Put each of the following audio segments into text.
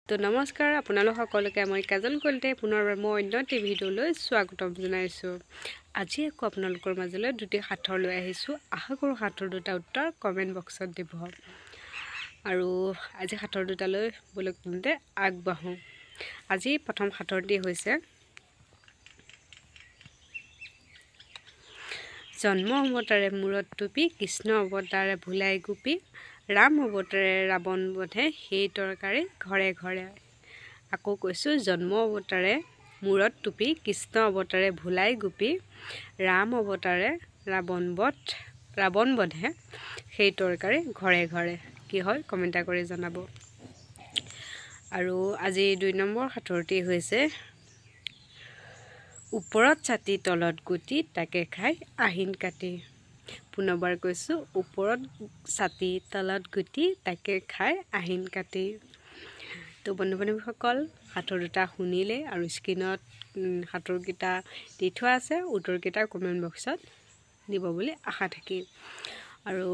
তো নমস্কাৰ আপোনালোক সকলোকে মই কাজল কলিতাই পুনৰবাৰ মই অন্য এটা ভিডিঅ'লৈ স্বাগতম জনাইছোঁ। আজি আকৌ আপোনালোকৰ মাজলৈ দুটি সাঁথৰ লৈ আহিছোঁ। আশা কৰোঁ সাঁথৰ দুটা উত্তৰ কমেণ্ট বক্সত দিব। আৰু আজি সাঁথৰ দুটালৈ বলতে আগবাঢ়োঁ। আজি প্ৰথম সাঁথৰটি হৈছে জন্ম অৱতাৰে মূৰত টুপি, কৃষ্ণ অৱতাৰে ভুলাই গোপী, ৰাম অৱতাৰে ৰাৱণ বধে সেই তৰকাৰী ঘৰে ঘৰে। আকৌ কৈছোঁ, জন্ম অৱতাৰে মূৰত টুপি, কৃষ্ণ অৱতাৰে ভুলাই গোপী, ৰাম অৱতাৰে ৰাৱণ বধে সেই তৰকাৰী ঘৰে ঘৰে। কি হয় কমেণ্ট কৰি জনাব। আৰু আজি ২ নম্বৰ সাঁথৰটি হৈছে ওপৰত ছাতি তলত গুটি, তাকে খাই আহিন কাটি। পুনৰবাৰ কৈছোঁ, ওপৰত ছাতি তলত গুটি, তাকে খাই আহিন কাটি। তো বন্ধু বান্ধৱীসকল, সাঁথৰ দুটা শুনিলে আৰু স্ক্ৰীণত সাঁথৰকেইটা দি থোৱা আছে, উত্তৰকেইটা কমেণ্ট বক্সত দিব বুলি আশা থাকিল। আৰু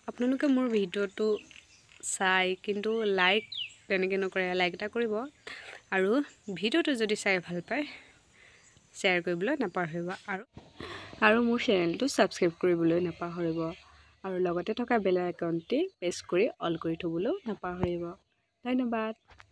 আপোনালোকে মোৰ ভিডিঅ'টো চাই কিন্তু লাইক তেনেকৈ নকৰে, লাইক এটা কৰিব। আৰু ভিডিঅ'টো যদি চাই ভাল পায় শ্বেয়াৰ কৰিবলৈ নাপাহৰিব। আৰু মোৰ চেনেলটো ছাবস্ক্ৰাইব কৰিবলৈ নাপাহৰিব। আৰু লগতে থকা বেল আইকনটি প্ৰেছ কৰি অল কৰি থ'বলৈও নাপাহৰিব। ধন্যবাদ।